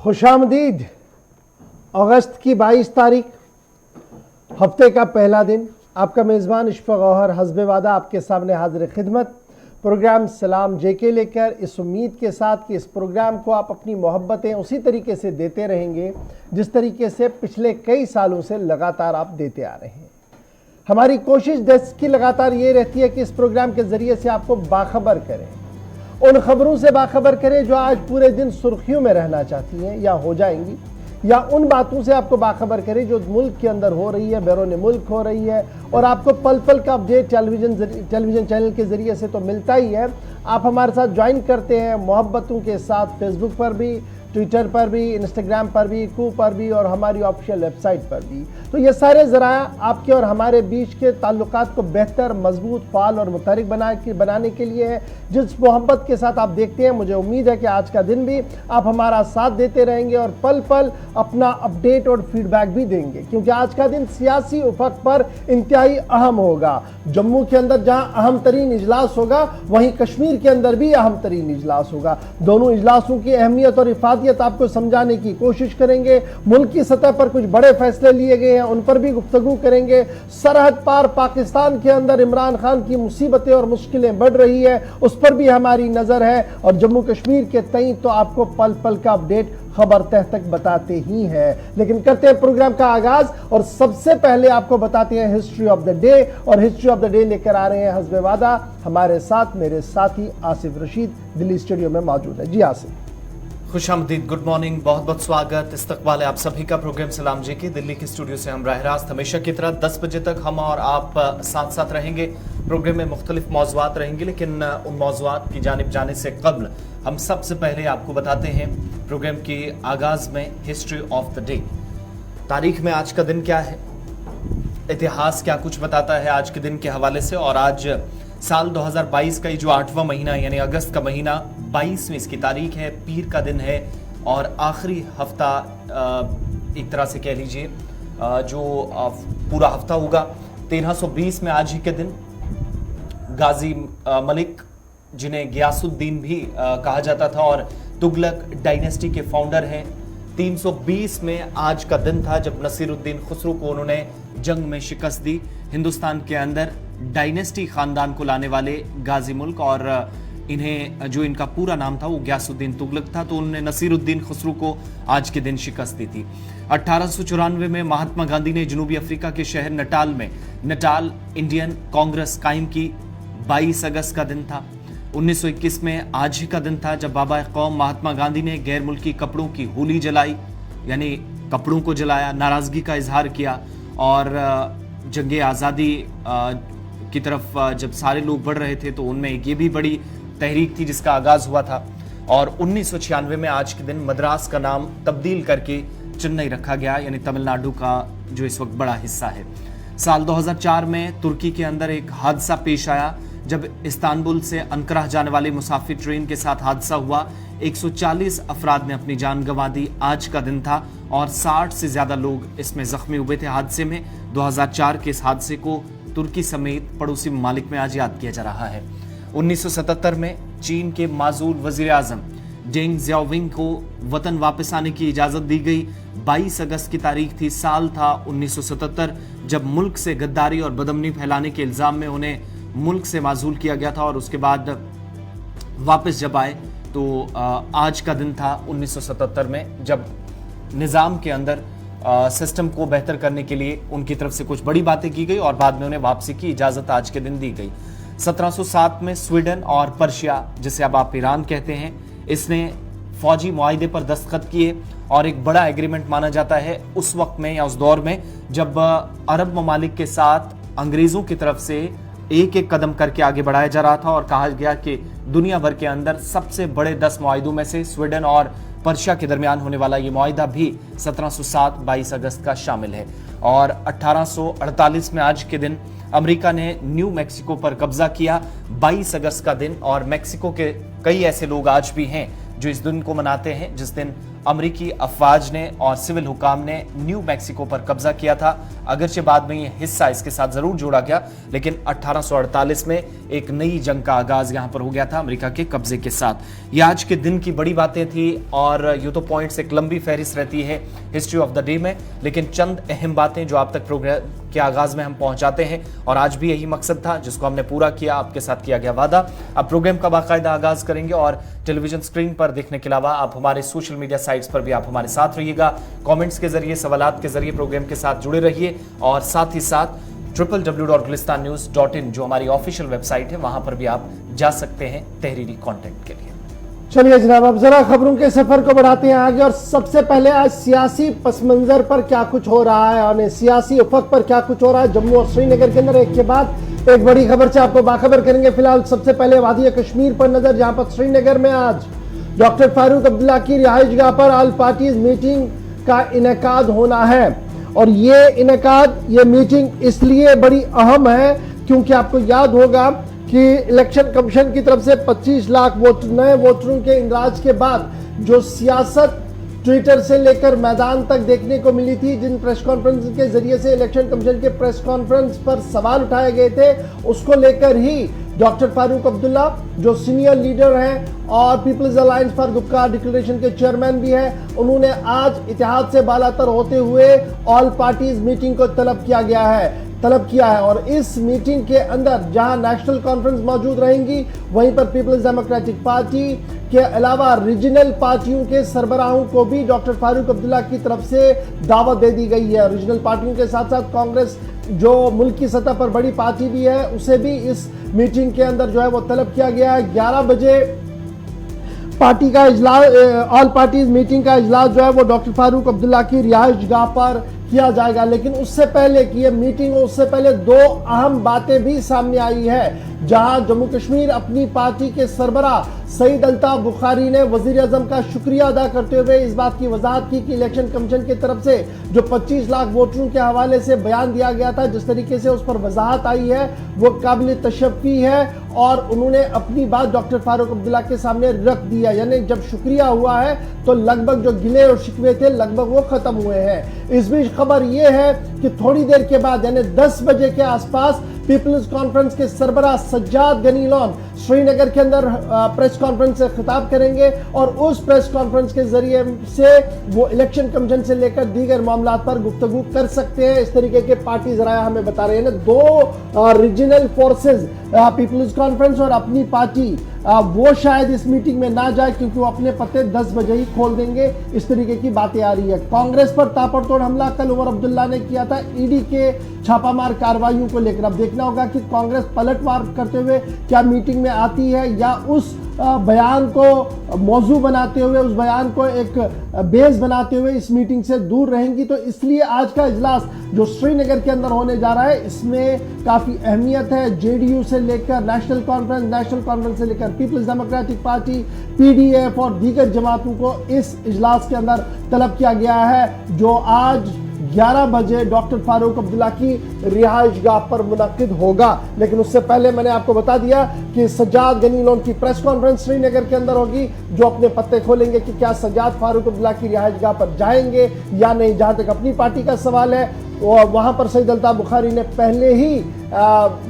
खुशामदीद। अगस्त की 22 तारीख, हफ्ते का पहला दिन। आपका मेज़बान इशफ़ाक़ गौहर हस्बे वादा आपके सामने हाजिर खिदमत। प्रोग्राम सलाम जेके लेकर, इस उम्मीद के साथ कि इस प्रोग्राम को आप अपनी मोहब्बतें उसी तरीके से देते रहेंगे जिस तरीके से पिछले कई सालों से लगातार आप देते आ रहे हैं। हमारी कोशिश डेस्क की लगातार ये रहती है कि इस प्रोग्राम के ज़रिए से आपको बाखबर करें, उन खबरों से बाखबर करें जो आज पूरे दिन सुर्खियों में रहना चाहती हैं या हो जाएंगी, या उन बातों से आपको बाखबर करें जो मुल्क के अंदर हो रही है, बैरून मुल्क हो रही है। और आपको पल पल का अपडेट टेलीविज़न चैनल के ज़रिए से तो मिलता ही है। आप हमारे साथ ज्वाइन करते हैं मोहब्बतों के साथ, फेसबुक पर भी, ट्विटर पर भी, इंस्टाग्राम पर भी, कू पर भी और हमारी ऑफिशियल वेबसाइट पर भी। तो ये सारे ज़राया आपके और हमारे बीच के ताल्लुकात को बेहतर, मजबूत, फाल और मुतहरिक बनाने के लिए है। जिस मोहब्बत के साथ आप देखते हैं, मुझे उम्मीद है कि आज का दिन भी आप हमारा साथ देते रहेंगे और पल पल अपना अपडेट और फीडबैक भी देंगे, क्योंकि आज का दिन सियासी उफक पर इंतहाई अहम होगा। जम्मू के अंदर जहां अहम तरीन इजलास होगा, वहीं कश्मीर के अंदर भी अहम तरीन इजलास होगा। दोनों इजलासों की अहमियत और इफादियत आपको समझाने की कोशिश करेंगे। मुल्क की सतह पर कुछ बड़े फैसले लिए गए हैं, उन पर भी गुफ्तगू करेंगे। सरहद पार पाकिस्तान के अंदर इमरान खान की मुसीबतें और मुश्किलें बढ़ रही है, उस पर भी हमारी नजर है। और जम्मू कश्मीर के तई तो आपको पल पल का अपडेट खबर तह तक बताते ही हैं। लेकिन करते हैं प्रोग्राम का आगाज और सबसे पहले आपको बताते हैं हिस्ट्री ऑफ द डे। और हिस्ट्री ऑफ द डे लेकर आ रहे हैं हस्बे वादा। हमारे साथ मेरे साथी आसिफ रशीद दिल्ली स्टूडियो में मौजूद है। जी आसिफ, खुशामदीद, गुड मॉर्निंग, बहुत बहुत स्वागत, इस्तकबाल है आप सभी का। प्रोग्राम सलाम जी की दिल्ली के स्टूडियो से हम राह रास्त हमेशा की तरह 10 बजे तक हम और आप साथ साथ रहेंगे। प्रोग्राम में मुख्तलिफ मौज़ूआत रहेंगे, लेकिन उन मौज़ूआत की जानिब जाने से कबल हम सबसे पहले आपको बताते हैं प्रोग्राम के आगाज में हिस्ट्री ऑफ द डे। तारीख में आज का दिन क्या है, इतिहास क्या कुछ बताता है आज के दिन के हवाले से। और आज साल 2022 का जो 8वां महीना यानी अगस्त का महीना 22वीं इसकी तारीख है, पीर का दिन है और आखिरी हफ्ता एक तरह से कह लीजिए जो पूरा हफ्ता होगा। 1320 में आज ही के दिन गाजी मलिक, जिन्हें गियासुद्दीन भी कहा जाता था और तुगलक डायनेस्टी के फाउंडर हैं, 320 में आज का दिन था जब नसीरुद्दीन खुसरो को उन्होंने जंग में शिकस्त दी। हिंदुस्तान के अंदर डायनेस्टी खानदान को लाने वाले गाजी मुल्क, और इन्हें जो इनका पूरा नाम था वो गियासुद्दीन तुगलक था, तो उन्होंने नसीरुद्दीन खुसरो को आज के दिन शिकस्त दी थी। 1894 में महात्मा गांधी ने जनूबी अफ्रीका के शहर नटाल में नटाल इंडियन कांग्रेस कायम की। 22 अगस्त का दिन था। 1921 में आज ही का दिन था जब बाबा कौम महात्मा गांधी ने गैर मुल्की कपड़ों की होली जलाई, यानी कपड़ों को जलाया, नाराजगी का इजहार किया। और जंगे आज़ादी की तरफ जब सारे लोग बढ़ रहे थे तो उनमें ये भी बड़ी तहरीक थी जिसका आगाज हुआ था। और 1996 में आज के दिन मद्रास का नाम तब्दील करके चेन्नई रखा गया, यानी तमिलनाडु का जो इस वक्त बड़ा हिस्सा है। साल 2004 में तुर्की के अंदर एक हादसा पेश आया जब इस्तांबुल से अंकारा जाने वाली मुसाफिर ट्रेन के साथ हादसा हुआ। 140 अफराद ने अपनी जान गंवा दी। आज का दिन था और 60 से ज्यादा लोग इसमें जख्मी हुए थे हादसे में। 2004 के इस हादसे को तुर्की समेत पड़ोसी ममालिक में आज याद किया जा रहा है। 1977 में चीन के माजूल वजीर आजम डेंग ज़ियाओपिंग को वतन वापस आने की इजाजत दी गई। 22 अगस्त की तारीख थी। साल था 1977 जब मुल्क से गद्दारी और बदअमनी फैलाने के इल्जाम में उन्हें मुल्क से माजूल किया गया था। और उसके बाद वापस जब आए तो आज का दिन था 1977 में जब निज़ाम के अंदर सिस्टम को बेहतर करने के लिए उनकी तरफ से कुछ बड़ी बातें की गई और बाद में उन्हें वापसी की इजाजत आज के दिन दी गई। 1707 में स्वीडन और पर्शिया, जिसे अब आप ईरान कहते हैं, इसने फौजी मुआहिदे पर दस्तखत किए और एक बड़ा एग्रीमेंट माना जाता है उस वक्त में या उस दौर में जब अरब ममालिक के साथ अंग्रेजों की तरफ से एक एक कदम करके आगे बढ़ाया जा रहा था। और कहा गया कि दुनिया भर के अंदर सबसे बड़े 10 मुआहिदों में से स्वीडन और पर्शिया के दरमियान होने वाला ये मुआहिदा भी 1707 22 अगस्त का शामिल है। और 1848 में आज के दिन अमेरिका ने न्यू मैक्सिको पर कब्जा किया। 22 अगस्त का दिन, और मैक्सिको के कई ऐसे लोग आज भी हैं जो इस दिन को मनाते हैं जिस दिन अमेरिकी अफवाज ने और सिविल हुकाम ने न्यू मैक्सिको पर कब्जा किया था। अगरचे बाद में यह हिस्सा इसके साथ जरूर जोड़ा गया, लेकिन 1848 में एक नई जंग का आगाज यहां पर हो गया था अमेरिका के कब्जे के साथ। ये आज के दिन की बड़ी बातें थी और ये तो पॉइंट्स एक लंबी फहरिस्त रहती है हिस्ट्री ऑफ द डे में, लेकिन चंद अहम बातें जो आप तक प्रोग्राम के आगाज में हम पहुंचाते हैं, और आज भी यही मकसद था जिसको हमने पूरा किया, आपके साथ किया गया वादा। अब प्रोग्राम का बाकायदा आगाज करेंगे और टेलीविजन स्क्रीन पर देखने के अलावा आप हमारे सोशल मीडिया साइट्स पर भी आप हमारे साथ रहिएगा। कमेंट्स के जरिए, सवालात के जरिए प्रोग्राम के साथ जुड़े रहिए और साथ ही साथ www.gulistannews.in जो हमारी ऑफिशियल वेबसाइट है, वहां पर भी आप जा सकते हैं तहरीरी कंटेंट के लिए। चलिए जनाब, अब जरा खबरों के सफर को बढ़ाते हैं आगे। और सबसे पहले आज सियासी पस मंजर पर क्या कुछ हो रहा है और सियासी उफक पर क्या कुछ हो रहा है जम्मू और श्रीनगर के अंदर, एक के बाद एक बड़ी खबर से आपको बाखबर करेंगे। फिलहाल सबसे पहले वादी कश्मीर पर नजर, जहां पर श्रीनगर में आज डॉक्टर फारूक अब्दुल्ला की रिहाइशगाह पर ऑल पार्टीज मीटिंग का इनेकाद होना है। और ये मीटिंग इसलिए बड़ी अहम है क्योंकि आपको याद होगा कि इलेक्शन कमीशन की तरफ से 25 लाख नए वोटरों के इंदराज के बाद जो सियासत ट्विटर से लेकर मैदान तक देखने को मिली थी, जिन प्रेस कॉन्फ्रेंस के जरिए से इलेक्शन कमीशन के प्रेस कॉन्फ्रेंस पर सवाल उठाए गए थे, उसको लेकर ही डॉक्टर फारूक अब्दुल्ला जो सीनियर लीडर हैं और people's alliance for Gupkar declaration के चेयरमैन भी हैं, उन्होंने आज इत्तेहाद से बालातर होते हुए ऑल पार्टीज मीटिंग को तलब किया है। और इस मीटिंग के अंदर जहां नेशनल कॉन्फ्रेंस मौजूद रहेंगी, वहीं पर पीपल्स डेमोक्रेटिक पार्टी के अलावा रीजनल पार्टियों के सरबराहों को भी डॉक्टर फारूक अब्दुल्ला की तरफ से दावत दे दी गई है। रीजनल पार्टियों के साथ साथ कांग्रेस जो मुल्क की सतह पर बड़ी पार्टी भी है, उसे भी इस मीटिंग के अंदर जो है वो तलब किया गया है। 11 बजे पार्टी का इजलास, ऑल पार्टीज मीटिंग का इजलास जो है वो डॉक्टर फारूक अब्दुल्ला की रिहाइशगाह पर किया जाएगा। लेकिन उससे पहले कि ये मीटिंग हो, उससे पहले दो अहम बातें भी सामने आई है, जहां जम्मू कश्मीर अपनी पार्टी के सरबराह सईद अल्ताफ बुखारी ने वजीर आजम का शुक्रिया अदा करते हुए इस बात की वजाहत की कि इलेक्शन कमीशन की तरफ से जो 25 लाख वोटरों के हवाले से बयान दिया गया था, जिस तरीके से उस पर वजाहत आई है वो काबिल तशफ़ी है। और उन्होंने अपनी बात डॉक्टर फारूक अब्दुल्ला के सामने रख दी है, यानी जब शुक्रिया हुआ है तो लगभग जो गिले और शिकवे थे लगभग वो खत्म हुए हैं। इस बीच खबर ये है कि थोड़ी देर के बाद यानी 10 बजे के आसपास पीपल्स कॉन्फ्रेंस के सरबराह सज्जाद गनी लॉन श्रीनगर के अंदर प्रेस कॉन्फ्रेंस से खिताब करेंगे और उस प्रेस कॉन्फ्रेंस के जरिए से वो इलेक्शन कमीशन से लेकर दीगर मामला पर गुफ्तगू कर सकते हैं। इस तरीके के पार्टी जराया हमें बता रहे हैं ना, दो रीजनल फोर्सेस पीपल्स कॉन्फ्रेंस और अपनी पार्टी वो शायद इस मीटिंग में ना जाए क्योंकि वो अपने पत्ते 10 बजे ही खोल देंगे। इस तरीके की बातें आ रही है। कांग्रेस पर ताबड़तोड़ हमला कल उमर अब्दुल्ला ने किया था ईडी के छापामार कार्रवाइयों को लेकर। अब देखना होगा कि कांग्रेस पलटवार करते हुए क्या मीटिंग में आती है या उस बयान को मौजू बनाते हुए, उस बयान को एक बेस बनाते हुए इस मीटिंग से दूर रहेंगी। तो इसलिए आज का इजलास जो श्रीनगर के अंदर होने जा रहा है, इसमें काफी अहमियत है। जेडीयू से लेकर नेशनल कॉन्फ्रेंस से लेकर पीपल्स डेमोक्रेटिक पार्टी, पीडीएफ और दीगर जमातों को इस इजलास के अंदर तलब किया गया है, जो आज 11 बजे डॉक्टर फारूक अब्दुल्ला की रिहाइशगाह पर मुनक्किद होगा। लेकिन उससे पहले मैंने आपको बता दिया कि सज्जाद गनी लॉन की प्रेस कॉन्फ्रेंस श्रीनगर के अंदर होगी, जो अपने पत्ते खोलेंगे कि क्या सज्जाद फारूक अब्दुल्ला की रिहाइशगाह पर जाएंगे या नहीं। जहां तक अपनी पार्टी का सवाल है, वहां पर सईद अल्ताफ बुखारी ने पहले ही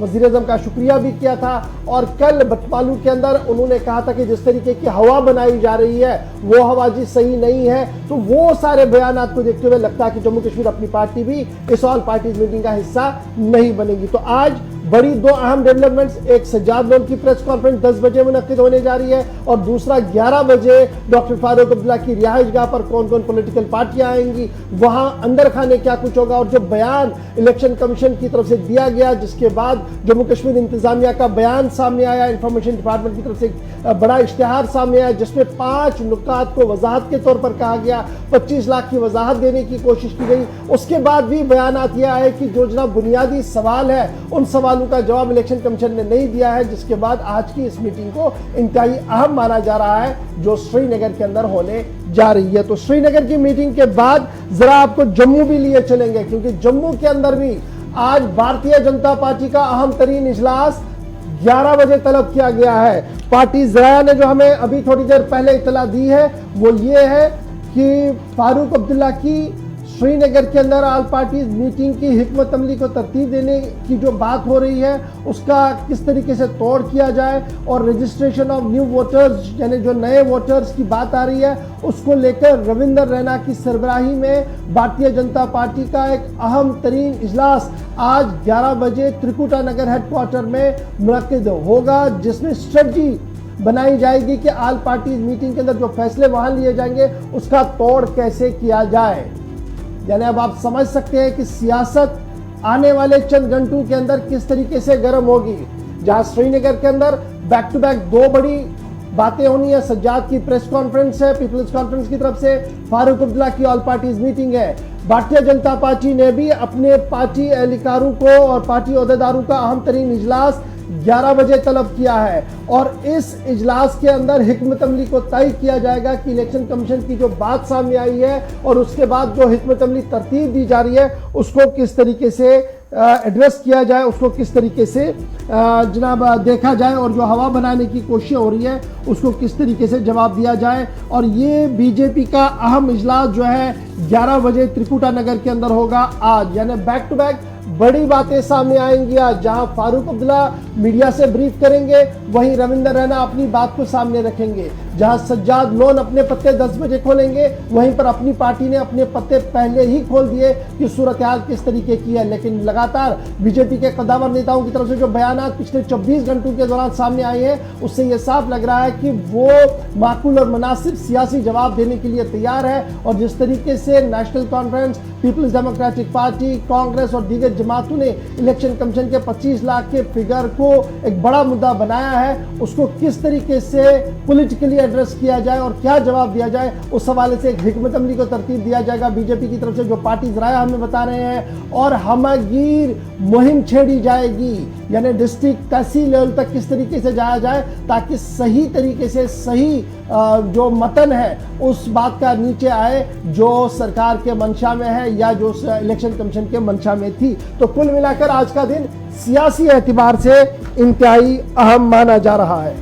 वज़ीर आज़म का शुक्रिया भी किया था और कल बटमालू के अंदर उन्होंने कहा था कि जिस तरीके की हवा बनाई जा रही है वो हवा जी सही नहीं है। तो वो सारे बयानात को देखते हुए लगता है कि जम्मू कश्मीर अपनी पार्टी भी इस ऑल पार्टीज मीटिंग का हिस्सा नहीं बनेगी। तो आज बड़ी दो अहम डेवलपमेंट्स, एक सज्जाद लोन की प्रेस कॉन्फ्रेंस 10 बजे मुनक्किद होने जा रही है और दूसरा 11 बजे डॉक्टर फारूक अब्दुल्ला की रिहाइशगाह पर कौन कौन पॉलिटिकल पार्टियां आएंगी, वहां अंदर खाने क्या कुछ होगा। और जो बयान इलेक्शन कमीशन की तरफ से दिया गया, जिसके बाद जम्मू कश्मीर इंतजामिया का बयान सामने आया, इंफॉर्मेशन डिपार्टमेंट की तरफ से बड़ा इश्तिहार सामने आया जिसमें 5 नुकात को वजाहत के तौर पर कहा गया, 25 लाख की वजाहत देने की कोशिश की गई। उसके बाद भी बयानात यह आए कि जो जना बुनियादी सवाल है उन सवालों का जवाब इलेक्शन कमीशन ने नहीं दिया है, जिसके बाद आज की इस मीटिंग को इंतहाई अहम माना जा रहा है जो श्रीनगर के अंदर होने जा रही है। तो श्रीनगर की मीटिंग के बाद जरा आपको जम्मू भी लिए चलेंगे, क्योंकि जम्मू के अंदर भी आज भारतीय जनता पार्टी का अहम तरीन इजलास 11 बजे तलब किया गया है। पार्टी जराया ने जो हमें अभी थोड़ी देर पहले इतला दी है वो ये है कि फारूक अब्दुल्ला की श्रीनगर के अंदर ऑल पार्टीज मीटिंग की हिकमत अमली को तरतीब देने की जो बात हो रही है उसका किस तरीके से तोड़ किया जाए, और रजिस्ट्रेशन ऑफ न्यू वोटर्स यानी जो नए वोटर्स की बात आ रही है उसको लेकर रविंदर रैना की सरबराही में भारतीय जनता पार्टी का एक अहम तरीन इजलास आज 11 बजे त्रिकुटा नगर हेडक्वार्टर में मुनक्किद होगा, जिसमें स्ट्रेटजी बनाई जाएगी कि ऑल पार्टीज मीटिंग के अंदर जो फैसले वहां लिए जाएंगे उसका तोड़ कैसे किया जाए। यानी अब आप समझ सकते हैं कि सियासत आने वाले चंद घंटों के अंदर किस तरीके से गर्म होगी। जहां श्रीनगर के अंदर बैक टू बैक दो बड़ी बातें होनी है, सज्जाद की प्रेस कॉन्फ्रेंस है पीपल्स कॉन्फ्रेंस की तरफ से, फारूक अब्दुल्ला की ऑल पार्टीज मीटिंग है। भारतीय जनता पार्टी ने भी अपने पार्टी एहलकारों को और पार्टी ओहदेदारों का अहम तरीन इजलास 11 बजे तलब किया है, और इस इजलास के अंदर हिकमत अमली को तय किया जाएगा कि इलेक्शन कमीशन की जो बात सामने आई है और उसके बाद जो हिकमत अमली तरतीब दी जा रही है उसको किस तरीके से एड्रेस किया जाए, उसको किस तरीके से जनाब देखा जाए, और जो हवा बनाने की कोशिश हो रही है उसको किस तरीके से जवाब दिया जाए। और ये बीजेपी का अहम इजलास जो है 11 बजे त्रिकुटा नगर के अंदर होगा आज। यानी बैक टू बैक बड़ी बातें सामने आएंगी आज। जहां फारूक अब्दुल्ला मीडिया से ब्रीफ करेंगे वहीं रविंदर रैना अपनी बात को सामने रखेंगे। जहां सज्जाद लोन अपने पत्ते 10 बजे खोलेंगे वहीं पर अपनी पार्टी ने अपने पत्ते पहले ही खोल दिए कि सूरत हाल किस तरीके की है। लेकिन लगातार बीजेपी के कद्दावर नेताओं की तरफ से जो बयानात पिछले 24 घंटों के दौरान सामने आए हैं उससे यह साफ लग रहा है कि वो माकूल और मुनासिब सियासी जवाब देने के लिए तैयार है। और जिस तरीके से national conference, people's democratic party, Congress और दीगर जमातों ने इलेक्शन कमीशन के 25 लाख के फिगर को एक बड़ा मुद्दा बनाया है, उसको किस तरीके से पॉलिटिकली एड्रेस किया जाए और क्या जवाब दिया जाए, उस हवाले से एक हिकमत अमली को तरतीब दिया जाएगा बीजेपी की तरफ से, जो पार्टी जराया हमें बता रहे हैं। और हमगीर मुहिम छेड़ी जाएगी, यानी डिस्ट्रिक्ट तहसील लेवल तक किस तरीके से जाया जाए ताकि सही तरीके से सही जो मतन है उस बात का नीचे आए जो सरकार के मंशा में है या जो इलेक्शन कमीशन के मंशा में थी। तो कुल मिलाकर आज का दिन सियासी एतबार से इंतहाई अहम माना जा रहा है।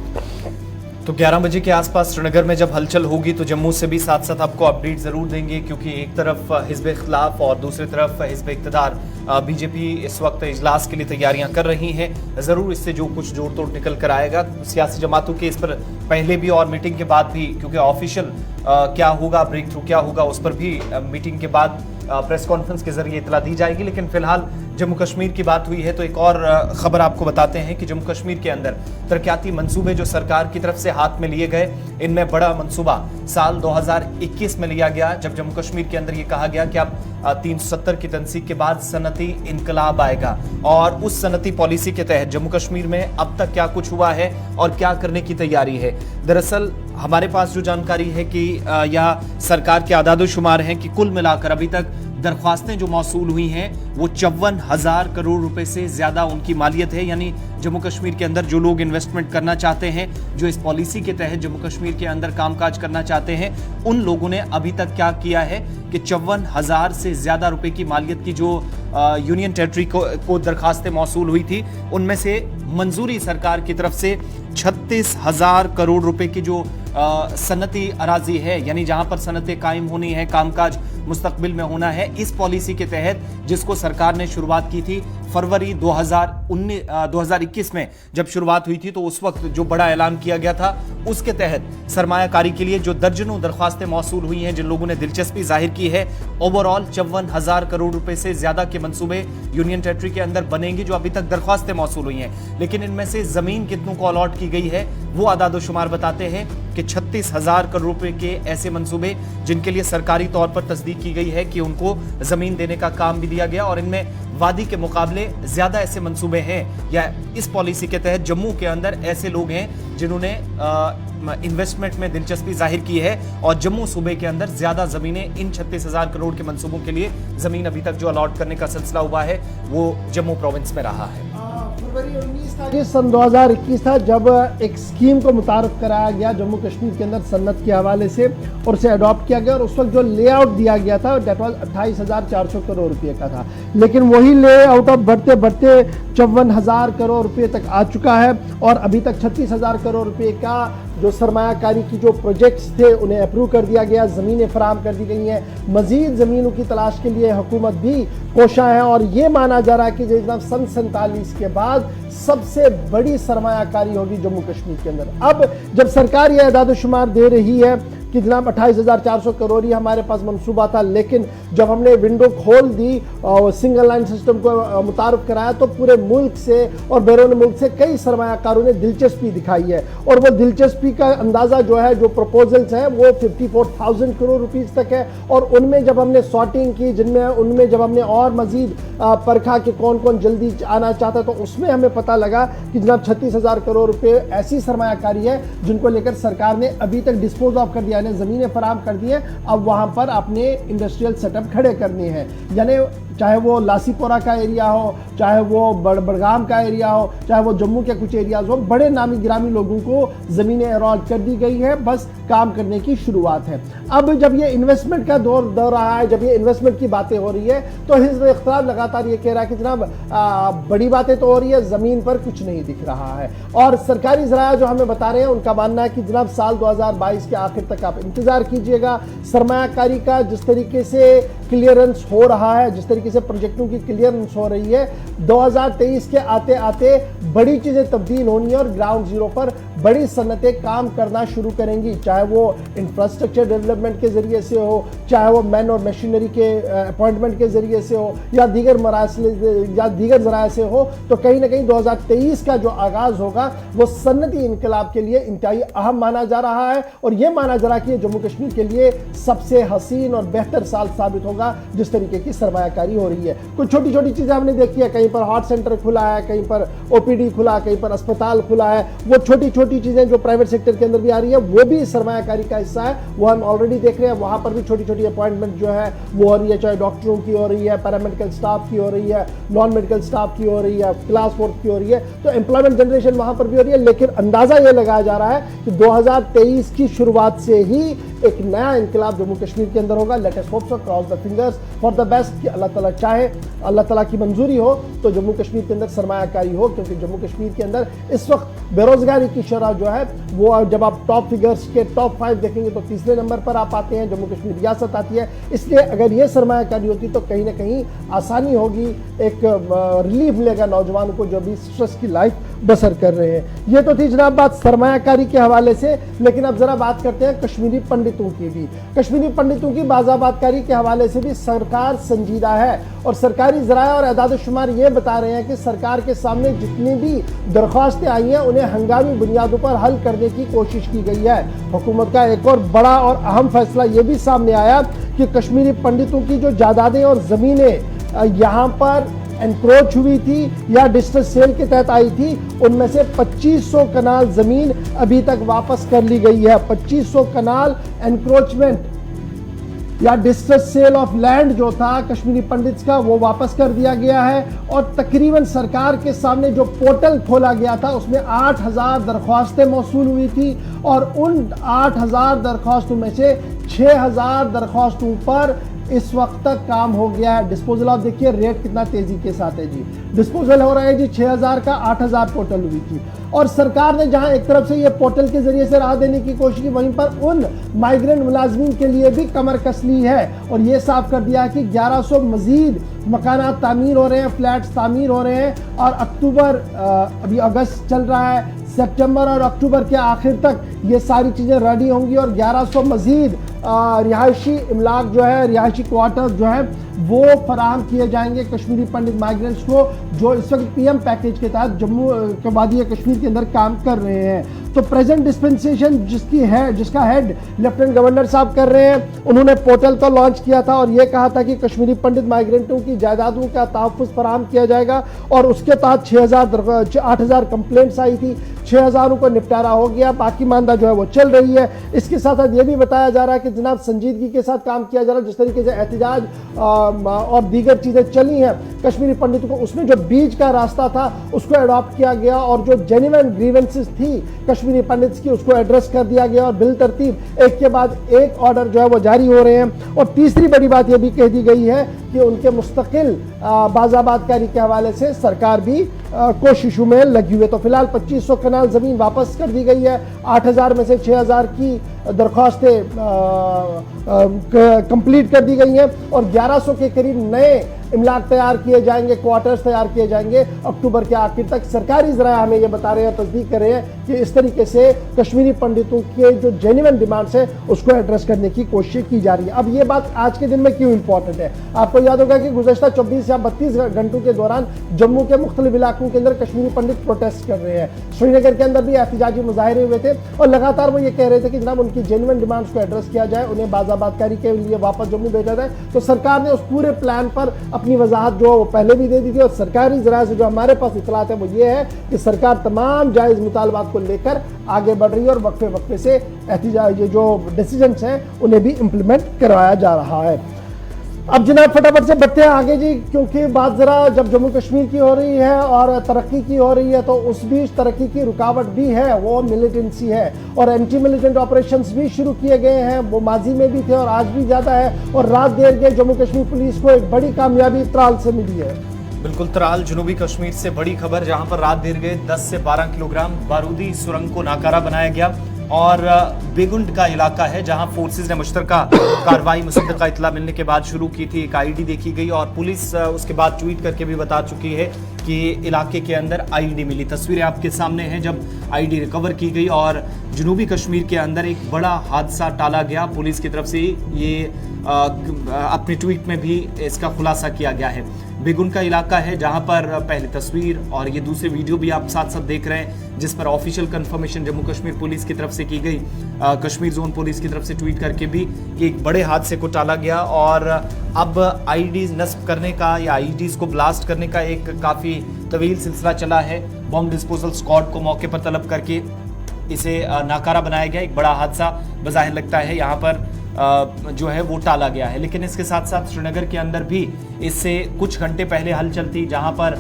तो 11 बजे के आसपास श्रीनगर में जब हलचल होगी तो जम्मू से भी साथ साथ आपको अपडेट जरूर देंगे, क्योंकि एक तरफ हिज़्ब खिलाफ और दूसरी तरफ हिज़्ब इक़्तिदार बीजेपी इस वक्त इजलास के लिए तैयारियां कर रही हैं। जरूर इससे जो कुछ जोड़ तोड़ निकल कर आएगा सियासी जमातों के, इस पर पहले भी और मीटिंग के बाद भी, क्योंकि ऑफिशियल क्या होगा, ब्रेक थ्रू क्या होगा, उस पर भी मीटिंग के बाद प्रेस कॉन्फ्रेंस के जरिए इतला दी जाएगी। लेकिन फिलहाल जम्मू कश्मीर की बात हुई है तो एक और खबर आपको बताते हैं कि जम्मू कश्मीर के अंदर तरक्याती मंसूबे जो सरकार की तरफ से हाथ में लिए गए, इनमें बड़ा मंसूबा साल 2021 में लिया गया, जब जम्मू कश्मीर के अंदर ये कहा गया कि अब 370 की तनसीब के बाद सनती इनकलाब आएगा। और उस सनती पॉलिसी के तहत जम्मू कश्मीर में अब तक क्या कुछ हुआ है और क्या करने की तैयारी है। दरअसल हमारे पास जो जानकारी है कि यह सरकार के आदादोशुमार हैं कि कुल मिलाकर अभी तक दरख्वास्तें जो मौसूल हुई हैं वो 54,000 करोड़ रुपए से ज्यादा उनकी मालियत है। यानी जम्मू कश्मीर के अंदर जो लोग इन्वेस्टमेंट करना चाहते हैं, जो इस पॉलिसी के तहत जम्मू कश्मीर के अंदर कामकाज करना चाहते हैं, उन लोगों ने अभी तक क्या किया है कि 54,000 से ज्यादा रुपए की मालियत की जो यूनियन टेरिटरी को दरखास्तें मौसूल हुई थी, उनमें से मंजूरी सरकार की तरफ से 36,000 करोड़ रुपए की जो सनती अराजी है, यानी जहां पर सनतें कायम होनी है, कामकाज मुस्तकबिल में होना है, इस पॉलिसी के तहत जिसको सरकार ने शुरुआत की थी फरवरी 2021 में जब शुरुआत हुई थी, तो उस वक्त जो बड़ा ऐलान किया गया था उसके तहत सरमायाकारी के लिए जो दर्जनों दरख्वास्तें मौसूल हुई हैं, जिन लोगों ने दिलचस्पी जाहिर की है, ओवरऑल 54,000 करोड़ रुपए से ज्यादा के मंसूबे यूनियन टेरिटरी के अंदर बनेंगे जो अभी तक दरख्वास्तें मौसूल हुई हैं। लेकिन इनमें से जमीन कितनों को अलॉट की गई है वो आदादोशुमार बताते हैं कि 36,000 करोड़ रुपए के ऐसे मंसूबे जिनके लिए सरकारी तौर पर तस्दीक की गई है कि उनको जमीन देने का काम भी दिया गया, और इनमें वादी के मुकाबले ज्यादा ऐसे मंसूबे हैं या इस पॉलिसी के तहत जम्मू के अंदर ऐसे लोग हैं जिन्होंने इन्वेस्टमेंट में दिलचस्पी जाहिर की है, और जम्मू सूबे के अंदर ज्यादा जमीनें इन 36,000 करोड़ के मंसूबों के लिए जमीन अभी तक जो अलॉट करने का सिलसिला हुआ है वो जम्मू प्रोविंस में रहा है। फरवरी 19 सन 2021 था जब एक स्कीम को मुतारफ कराया गया जम्मू कश्मीर के अंदर सन्नत के हवाले से, और उसे अडॉप्ट किया गया, और उस वक्त जो लेआउट दिया गया था डेट वाज 28,400 करोड़ रुपए का था। लेकिन वही ले आउट ऑफ बढ़ते बढ़ते 54,000 करोड़ रुपए तक आ चुका है और अभी तक 36,000 करोड़ रुपए का जो सरमायाकारी की जो प्रोजेक्ट्स थे उन्हें अप्रूव कर दिया गया, ज़मीनें फराहम कर दी गई हैं। मजीद ज़मीनों की तलाश के लिए हुकूमत भी कोशा है और ये माना जा रहा है कि जनाब सन 47 के बाद सबसे बड़ी सरमायाकारी होगी जम्मू कश्मीर के अंदर। अब जब सरकार ये एदाद-ओ-शुमार दे रही है कि जनाब 28,400 करोड़ ही हमारे पास मंसूबा था, लेकिन जब हमने विंडो खोल दी और सिंगल लाइन सिस्टम को मुतारफ कराया तो पूरे मुल्क से और बैरून मुल्क से कई सरमायाकारों ने दिलचस्पी दिखाई है और वो दिलचस्पी का अंदाज़ा जो है, जो प्रपोजल्स हैं वो 54,000 करोड़ रुपीज़ तक है। और उनमें जब हमने सॉर्टिंग की, उनमें जब हमने और मजीद परखा कि कौन कौन जल्दी आना चाहता है, तो उसमें हमें पता लगा कि जनाब 36,000 करोड़ रुपए ऐसी सरमायाकारी है जिनको लेकर सरकार ने अभी तक डिस्पोज ऑफ कर दिया, यानी ज़मीनें फराहम कर दी हैं। अब वहाँ पर अपने इंडस्ट्रियल सेटअप खड़े करने हैं, यानी चाहे वो लासीपोरा का एरिया हो, चाहे वो बड़गाम का एरिया हो, चाहे वो जम्मू के कुछ एरियाज हो, बड़े नामी गिरामी लोगों को ज़मीनें अलॉट कर दी गई है, बस काम करने की शुरुआत है। अब जब ये इन्वेस्टमेंट का दौर रहा है, जब ये इन्वेस्टमेंट की बातें हो रही है, तो हिज़्ब इख्तिलाफ लगातार ये कह रहा है कि जनाब बड़ी बातें तो हो रही है, ज़मीन पर कुछ नहीं दिख रहा है। और सरकारी ज़राया जो हमें बता रहे हैं उनका मानना है कि जनाब साल 2022 के आखिर तक आप इंतज़ार कीजिएगा। सरमायाकारी का जिस तरीके से क्लियरेंस हो रहा है, जिस तरीके से प्रोजेक्टों की क्लियरेंस हो रही है, 2023 के आते आते बड़ी चीज़ें तब्दील होनी है और ग्राउंड जीरो पर बड़ी सनतें काम करना शुरू करेंगी, चाहे वो इंफ्रास्ट्रक्चर डेवलपमेंट के ज़रिए से हो, चाहे वो मैन और मशीनरी के अपॉइंटमेंट के ज़रिए से हो या दीगर ज़राए से हो। तो कहीं ना कहीं 2023 का जो आगाज़ होगा वो सन्नती इनकलाब के लिए इंतहाई अहम माना जा रहा है और ये माना जा रहा है कि जम्मू कश्मीर के लिए सबसे हसीन और बेहतर साल साबित होगा जिस तरीके की सरमायाकारी हो रही है। कुछ छोटी छोटी चीज़ें हमने देखी है, कहीं पर हार्ट सेंटर खुला है, कहीं पर ओपीडी खुला, कहीं पर अस्पताल खुला है। वो छोटी छोटी चीज़ें जो प्राइवेट सेक्टर के अंदर भी आ रही है वो भी सरमायाकारी का हिस्सा है, वो हम ऑलरेडी देख रहे हैं। वहाँ पर भी छोटी छोटी अपॉइंटमेंट जो है वो हो रही है, चाहे डॉक्टरों की हो रही है, पैरामेडिकल स्टाफ की हो रही है, नॉन मेडिकल स्टाफ की हो रही है, क्लास 4 की हो रही है, तो एम्प्लॉयमेंट जनरेशन वहाँ पर भी हो रही है। लेकिन अंदाज़ा ये लगाया जा रहा है कि 2023 की शुरुआत से ही एक नया इंकलाब जम्मू कश्मीर के अंदर होगा। Let us hope so, cross the fingers for the best कि अल्लाह ताला चाहे, अल्लाह ताला की मंजूरी हो तो जम्मू कश्मीर के अंदर सरमायाकारी हो, क्योंकि जम्मू कश्मीर के अंदर इस वक्त बेरोजगारी की शरह जो है वो जब आप टॉप फिगर्स के टॉप 5 देखेंगे तो तीसरे नंबर पर आप आते हैं, जम्मू कश्मीर रियासत आती है। इसलिए अगर ये सरमायाकारी होती तो कहीं ना कहीं आसानी होगी, एक रिलीफ मिलेगा नौजवानों को जो अभी स्ट्रेस की लाइफ बसर कर रहे हैं। ये तो थी जनाब बात सरमायाकारी के हवाले से, लेकिन अब जरा बात करते हैं कश्मीरी पंडितों की भी। कश्मीरी पंडितों की बाज़ाबातकारी के हवाले से भी सरकार संजीदा है और सरकारी ज़राया और एदाद-ओ-शुमार ये बता रहे हैं कि सरकार के सामने जितनी भी दरख्वास्तें आई हैं उन्हें हंगामी बुनियादों पर हल करने की कोशिश की गई है। हुकूमत का एक और बड़ा और अहम फैसला ये भी सामने आया कि कश्मीरी पंडितों की जो जायदादें और ज़मीनें यहाँ पर एनक्रोच हुई थी या डिस्ट्रेस सेल के तहत आई थी, उनमें से 2500 कनाल ज़मीन अभी तक वापस कर ली गई है। 2500 कनाल एनक्रोचमेंट या डिस्ट्रेस सेल ऑफ लैंड जो था कश्मीरी पंडित्स का वो वापस कर दिया गया है और तकरीबन सरकार के सामने जो पोर्टल खोला गया था उसमें 8,000 दरख्वास्तें मौसूल हुई थी और उन 8,000 दरख्वास्तों में से 6,000 दरख्वास्तों पर इस वक्त तक काम हो गया है। डिस्पोजल आप देखिए रेट कितना तेजी के साथ है जी, डिस्पोजल हो रहा है जी 6,000 का, 8,000 पोर्टल हुई थी। और सरकार ने जहां एक तरफ से ये पोर्टल के जरिए से राह देने की कोशिश की, वहीं पर उन माइग्रेंट मुलाजमीन के लिए भी कमर कस ली है और ये साफ कर दिया कि 1100 मजीद मकानात तामीर हो रहे हैं, फ्लैट्स तामीर हो रहे हैं और अक्टूबर, अभी अगस्त चल रहा है, सितंबर और अक्टूबर के आखिर तक ये सारी चीज़ें रेडी होंगी और 1100 मजीद रिहायशी इमलाक जो है, रिहायशी क्वार्टर्स जो है वो फराहम किए जाएंगे कश्मीरी पंडित माइग्रेंट्स को, जो इस वक्त पीएम पैकेज के तहत जम्मू वादी कश्मीर के अंदर काम कर रहे हैं। तो प्रेजेंट डिस्पेंसेशन जिसका हेड लेफ्टिनेंट गवर्नर साहब कर रहे हैं, उन्होंने पोर्टल तो लॉन्च किया था और ये कहा था कि कश्मीरी पंडित माइग्रेंटों की जायदादों का तहफ़्फ़ुज़ फराहम किया जाएगा और उसके तहत 8,000 कंप्लेंट्स आई थी, 6,000 को निपटारा हो गया, बाकी मानदा जो है वो चल रही है। इसके साथ साथ ये भी बताया जा रहा है कि जनाब संजीदगी के साथ काम किया जा रहा है। जिस तरीके से एहतजाज और दीगर चीज़ें चली हैं कश्मीरी पंडितों को, उसमें जो बीच का रास्ता था उसको अडॉप्ट किया गया और जो जेन्युइन ग्रीवेंसेस थी कश्मीरी पंडित्स की उसको एड्रेस कर दिया गया और बिल तरतीब एक के बाद एक ऑर्डर जो है वो जारी हो रहे हैं। और तीसरी बड़ी बात यह भी कह दी गई है कि उनके मुस्तकिल बाज़ाबादकारी के हवाले से सरकार भी कोशिशों में लगी हुई है। तो फिलहाल 2500 कनाल ज़मीन वापस कर दी गई है। 8000 में से 6000 की दरख्वास्तें कंप्लीट कर दी गई हैं और 1100 के करीब नए इमलाक तैयार किए जाएंगे, क्वार्टर्स तैयार किए जाएंगे अक्टूबर के आखिर तक। सरकारी ज़राए हमें ये बता रहे हैं, तस्दीक कर रहे हैं कि इस तरीके से कश्मीरी पंडितों के जो जेन्युइन डिमांड्स है उसको एड्रेस करने की कोशिश की जा रही है। अब ये बात आज के दिन में क्यों इंपॉर्टेंट है? आपको याद होगा कि गुज़श्ता 24 या 32 घंटों के दौरान जम्मू के मुख्तलिफ इलाकों के अंदर कश्मीरी पंडित प्रोटेस्ट कर रहे हैं। श्रीनगर के अंदर भी एहतजाजी मुजाहरे हुए थे और लगातार वो ये कह रहे थे कि जनाब उनकी जेन्युइन डिमांड्स को एड्रेस किया जाए, उन्हें बाज़ाबादकारी के लिए वापस जम्मू भेजा जाए। तो सरकार ने उस पूरे प्लान पर अपनी वजाहत जो वो पहले भी दे दी थी और सरकारी ज़राए से जो हमारे पास इतलात है वो ये है कि सरकार तमाम जायज़ मुतालबात को लेकर आगे बढ़ रही है और वक्फे वक्फे से एहतजाज, ये जो डिसीजंस हैं उन्हें भी इम्प्लीमेंट करवाया जा रहा है। अब जनाब फटाफट से बढ़ते हैं आगे जी, क्योंकि बात ज़रा जब जम्मू कश्मीर की हो रही है और तरक्की की हो रही है तो उस बीच तरक्की की रुकावट भी है, वो मिलिटेंसी है और एंटी मिलिटेंट ऑपरेशंस भी शुरू किए गए हैं। वो माजी में भी थे और आज भी ज़्यादा है और रात देर गए जम्मू कश्मीर पुलिस को एक बड़ी कामयाबी त्राल से मिली है। बिल्कुल, त्राल जनूबी कश्मीर से बड़ी खबर, जहां पर रात देर गए 10 से 12 किलोग्राम बारूदी सुरंग को नाकारा बनाया गया और बेगुंड का इलाका है जहां फोर्सेस ने मुश्तरका कार्रवाई मुसद्दका इतला मिलने के बाद शुरू की थी। एक आईडी देखी गई और पुलिस उसके बाद ट्वीट करके भी बता चुकी है कि इलाके के अंदर आईडी मिली। तस्वीरें आपके सामने हैं जब आईडी रिकवर की गई और जनूबी कश्मीर के अंदर एक बड़ा हादसा टाला गया। पुलिस की तरफ से ये अपने ट्वीट में भी इसका खुलासा किया गया है। बेगुन का इलाका है जहां पर पहले तस्वीर और ये दूसरे वीडियो भी आप साथ साथ देख रहे हैं जिस पर official confirmation Jammu Kashmir police की तरफ से की गई। कश्मीर जोन पुलिस की तरफ से ट्वीट करके भी कि एक बड़े हादसे को टाला गया और अब आईडीज नस्ब करने का या आईडीज को ब्लास्ट करने का एक काफ़ी तवील सिलसिला चला है। बॉम्ब डिस्पोजल स्क्वाड को मौके पर तलब करके इसे नाकारा बनाया गया। एक बड़ा हादसा बज़ाहिर लगता है यहाँ पर जो है वो टाला गया है, लेकिन इसके साथ साथ श्रीनगर के अंदर भी इससे कुछ घंटे पहले हलचल थी जहां पर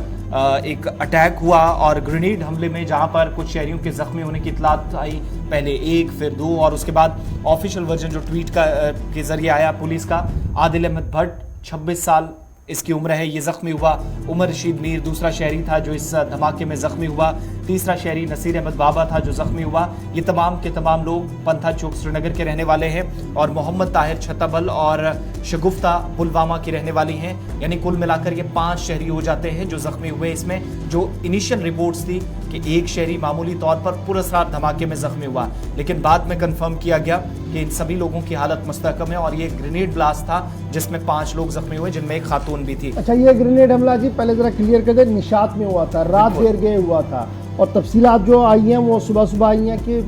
एक अटैक हुआ और ग्रेनेड हमले में जहां पर कुछ शहरियों के जख्मी होने की इतलात आई, पहले एक फिर दो और उसके बाद ऑफिशियल वर्जन जो ट्वीट के जरिए आया पुलिस का। आदिल अहमद भट्ट 26 साल इसकी उम्र है, ये जख्मी हुआ। उमर रशीद मीर दूसरा शहरी था जो इस धमाके में जख्मी हुआ। तीसरा शहरी नसीर अहमद बाबा था जो जख्मी हुआ। ये तमाम के तमाम लोग पंथा चौक श्रीनगर के रहने वाले हैं और मोहम्मद ताहिर छत्ताबल और शगुफ्ता पुलवामा की रहने वाली हैं। यानी कुल मिलाकर ये 5 शहरी हो जाते हैं जो जख्मी हुए। इसमें जो इनिशियल रिपोर्ट्स थी कि एक शहरी मामूली तौर पर पुरअसरार धमाके में जख्मी हुआ, लेकिन बाद में कंफर्म किया गया कि इन सभी लोगों की हालत मुस्तहकम है और ये ग्रेनेड ब्लास्ट था जिसमें 5 लोग जख्मी हुए जिनमें एक खातून भी थी। अच्छा, ये ग्रेनेड हमला जी पहले जरा क्लियर कर दे, निशात में हुआ था, रात देर गए हुआ था और तफसीलात जो आई हैं वो सुबह सुबह आई हैं कि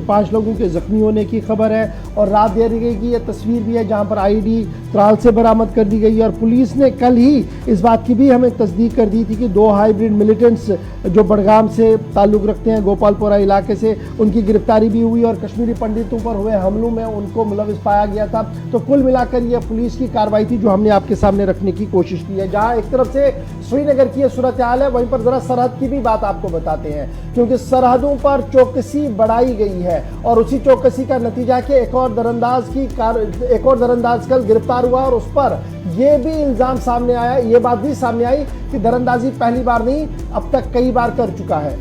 5 लोगों के ज़ख्मी होने की खबर है और रात देर गई की ये तस्वीर भी है जहां पर आईडी त्राल से बरामद कर दी गई है। और पुलिस ने कल ही इस बात की भी हमें तस्दीक कर दी थी कि 2 हाइब्रिड मिलिटेंट्स जो बड़गाम से ताल्लुक़ रखते हैं, गोपालपुरा इलाके से, उनकी गिरफ्तारी भी हुई और कश्मीरी पंडितों पर हुए हमलों में उनको मुलविस पाया गया था। तो कुल मिलाकर ये पुलिस की कार्रवाई थी जो हमने आपके सामने रखने की कोशिश की है। जहाँ एक तरफ से श्रीनगर की सूरत हाल है, वहीं पर ज़रा सरहद की भी बात आपको बताते हैं, क्योंकि सरहदों पर चौकसी बढ़ाई गई है और उसी चौकसी का नतीजा कि एक और दरअंदाज कल गिरफ्तार हुआ और उस पर यह भी इल्जाम सामने आया, ये बात भी सामने आई कि दरअंदाजी पहली बार नहीं अब तक कई बार कर चुका है।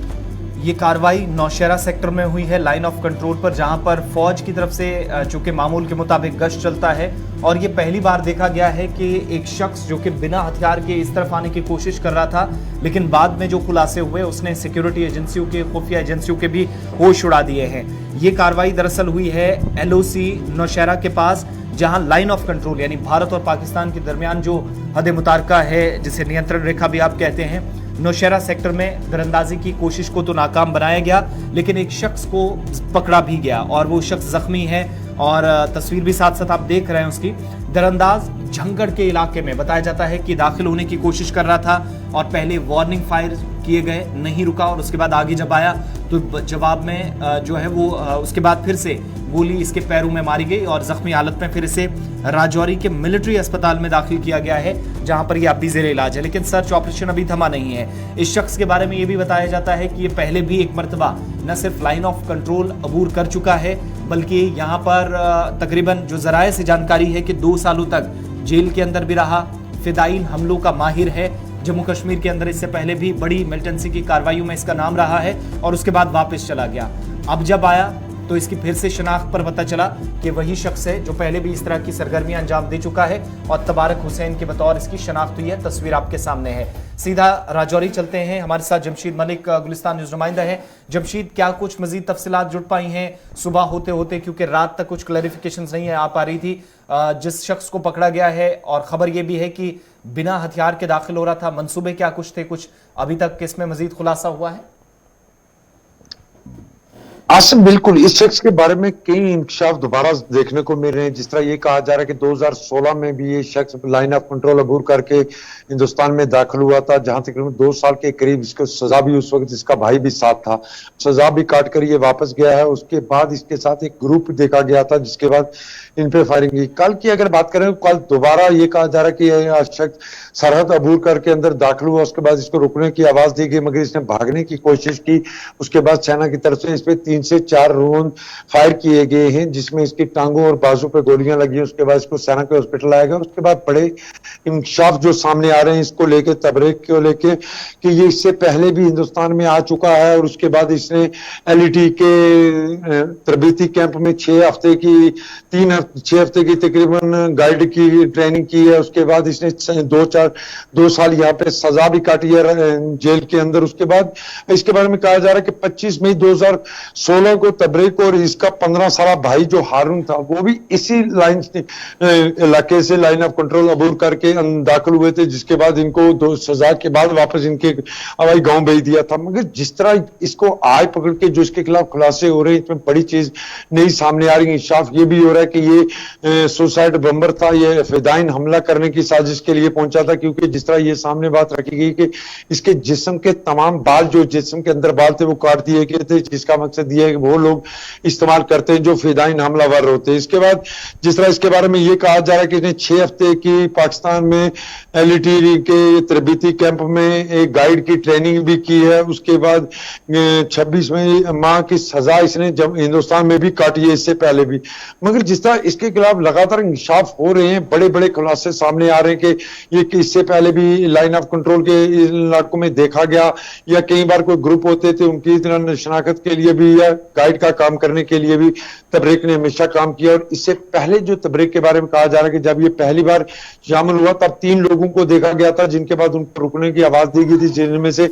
ये कार्रवाई नौशहरा सेक्टर में हुई है, लाइन ऑफ कंट्रोल पर, जहां पर फौज की तरफ से चूंकि मामूल के मुताबिक गश्त चलता है और ये पहली बार देखा गया है कि एक शख्स जो कि बिना हथियार के इस तरफ आने की कोशिश कर रहा था, लेकिन बाद में जो खुलासे हुए उसने सिक्योरिटी एजेंसियों के, खुफिया एजेंसियों के भी होश उड़ा दिए हैं। ये कार्रवाई दरअसल हुई है LOC नौशहरा के पास, जहां लाइन ऑफ कंट्रोल यानी भारत और पाकिस्तान के दरमियान जो हद मुतारका है, जिसे नियंत्रण रेखा भी आप कहते हैं, नौशहरा सेक्टर में दरअंदाजी की कोशिश को तो नाकाम बनाया गया, लेकिन एक शख्स को पकड़ा भी गया और वो शख्स जख्मी है और तस्वीर भी साथ साथ आप देख रहे हैं उसकी। दरअंदाज झंगड़ के इलाके में बताया जाता है कि दाखिल होने की कोशिश कर रहा था और पहले वार्निंग फायर किए गए, नहीं रुका और उसके बाद आगे जब आया तो जवाब में जो है वो उसके बाद फिर से गोली इसके पैरों में मारी गई और जख्मी हालत में फिर इसे राजौरी के मिलिट्री अस्पताल में दाखिल किया गया है, जहां पर ये अभी जेर इलाज है। लेकिन सर्च ऑपरेशन अभी थमा नहीं है। इस शख्स के बारे में ये भी बताया जाता है कि ये पहले भी एक मरतबा न सिर्फ लाइन ऑफ कंट्रोल अबूर कर चुका है, बल्कि यहाँ पर तकरीबन जो जराए से जानकारी है कि 2 सालों तक जेल के अंदर भी रहा, फिदाइन हमलों का माहिर है। जम्मू कश्मीर के अंदर इससे पहले भी बड़ी मिलिटेंसी की कार्रवाइयों में इसका नाम रहा है और उसके बाद वापस चला गया। अब जब आया तो इसकी फिर से शनाख्त पर पता चला कि वही शख्स है जो पहले भी इस तरह की सरगर्मियां अंजाम दे चुका है और तबारक हुसैन के बतौर इसकी शनाख्त हुई है। तस्वीर आपके सामने है। सीधा राजौरी चलते हैं, हमारे साथ जमशीद मलिक गुलिस्तान न्यूज नुमाइंदा है। जमशीद, क्या कुछ मजीद तफसीलात जुड़ पाई हैं सुबह होते होते, क्योंकि रात तक कुछ क्लैरिफिकेशन नहीं आ पा रही थी। जिस शख्स को पकड़ा गया है और खबर यह भी है कि बिना हथियार के दाखिल हो रहा था, मंसूबे क्या कुछ थे, कुछ अभी तक इसमें मजीद खुलासा हुआ है? आसिम, बिल्कुल इस शख्स के बारे में कई इंकशाफ दोबारा देखने को मिल रहे हैं। जिस तरह ये कहा जा रहा है कि 2016 में भी ये शख्स लाइन ऑफ कंट्रोल अबूर करके हिंदुस्तान में दाखिल हुआ था, जहां तकरीबन 2 साल के करीब इसको सजा भी, उस वक्त इसका भाई भी साथ था, सजा भी काट कर ये वापस गया है। उसके बाद इसके साथ एक ग्रुप देखा गया था जिसके बाद इन पे फायरिंग की। कल की अगर बात करें, कल दोबारा ये कहा जा रहा है कि यह शख्स सरहद अबूर करके अंदर दाखिल हुआ, उसके बाद इसको रुकने की आवाज दी गई मगर इसने भागने की कोशिश की। उसके बाद सेना की तरफ से इस पे 3 से 4 राउंड फायर किए गए हैं, जिसमें इसकी टांगों और बाजू पे गोलियां लगी। उसके बाद इसको सेना के हॉस्पिटल लाया गया। उसके बाद बड़े इंकशाफ जो सामने आ रहे हैं इसको लेके, तबरेक को लेके, कि ये इससे पहले भी हिंदुस्तान में आ चुका है और उसके बाद इसने LET के तरबीती कैंप में 6 हफ्ते की तकरीबन गाइड की ट्रेनिंग की है। उसके बाद इसने 2 साल यहाँ पे सजा भी काटी है जेल के अंदर। उसके बाद इसके बारे में कहा जा रहा है कि 25 मई 2016 को तबरेक और इसका 15 साल भाई जो हारून था वो भी इसी लाइन इलाके से लाइन ऑफ कंट्रोल अबूर करके दाखिल हुए थे, जिसके बाद इनको सजा के बाद वापस इनके हवाई गांव भेज दिया था। मगर जिस तरह इसको आज पकड़ के जो इसके खिलाफ खुलासे हो रहे हैं, इसमें बड़ी चीज नई सामने आ रही है। इंसाफ ये भी हो रहा है कि ये सुसाइड बम्बर था, ये फिदाइन हमला करने की साजिश के लिए पहुंचा था, क्योंकि जिस तरह ये सामने बात रखी गई कि इसके जिस्म के तमाम बाल, जो जिस्म के अंदर बाल थे वो काट दिए गए थे, जिसका मकसद ये है कि वो लोग इस्तेमाल करते हैं जो फिदाइन हमलावर होते हैं। इसके बाद जिस तरह इसके बारे में ये कहा जा रहा है कि इसने 6 हफ्ते की पाकिस्तान में LET के तरबीती कैंप में एक गाइड की ट्रेनिंग भी की है। उसके बाद 26 माह की सजा इसने जब हिंदुस्तान में भी काटी है, इससे पहले भी। मगर जिस तरह इसके खिलाफ लगातार इंकशाफ हो रहे हैं, बड़े बड़े खुलासे सामने आ रहे हैं कि ये इससे पहले भी लाइन ऑफ कंट्रोल के इलाकों में देखा गया, या कई बार कोई ग्रुप होते थे उनकी शनाख्त के लिए भी या गाइड का काम करने के लिए भी तबरेक ने हमेशा काम किया। और इससे पहले जो तबरेक के बारे में कहा जा रहा है कि जब ये पहली बार शामिल हुआ तब 3 लोगों को देखा गया था, जिनके बाद उनको रुकने की आवाज दी गई थी, जिनमें से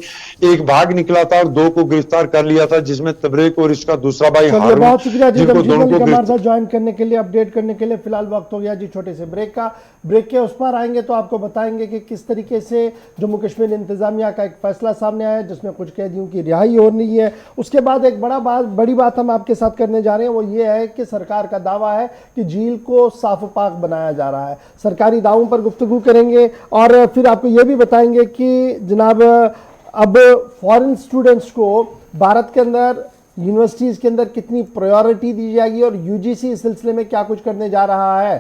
एक भाग निकला था और 2 को गिरफ्तार कर लिया था, जिसमें तबरेक और इसका दूसरा भाई हारून। बहुत शुक्रिया जी हमारे साथ ज्वाइन करने के लिए, अपडेट करने के लिए। फिलहाल वक्त हो गया जी छोटे से ब्रेक का। ब्रेक के उस पर आएंगे तो आपको बताएंगे कि किस तरीके से जम्मू कश्मीर इंतजामिया का एक फैसला सामने आया जिसमें कुछ कैदियों की रिहाई हो रही है। उसके बाद एक बड़ी बात हम आपके साथ करने जा रहे हैं, वो ये है कि सरकार का दावा है कि झील को साफ पाक बनाया जा रहा है। सरकारी दावों पर गुफ्तगू करेंगे और फिर आपको ये भी बताएंगे कि जनाब अब फॉरेन स्टूडेंट्स को भारत के अंदर यूनिवर्सिटीज़ के अंदर कितनी प्रायोरिटी दी जाएगी और UGC इस सिलसिले में क्या कुछ करने जा रहा है,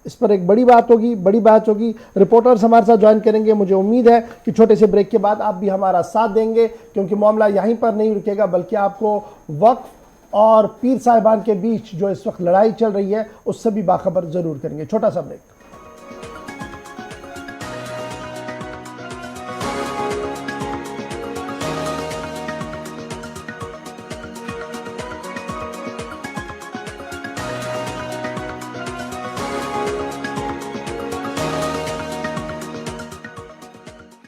इस पर एक बड़ी बात होगी। रिपोर्टर्स हमारे साथ ज्वाइन करेंगे। मुझे उम्मीद है कि छोटे से ब्रेक के बाद आप भी हमारा साथ देंगे, क्योंकि मामला यहीं पर नहीं रुकेगा, बल्कि आपको वक्फ और पीर साहिबान के बीच जो इस वक्त लड़ाई चल रही है उससे भी बाखबर जरूर करेंगे। छोटा सा ब्रेक।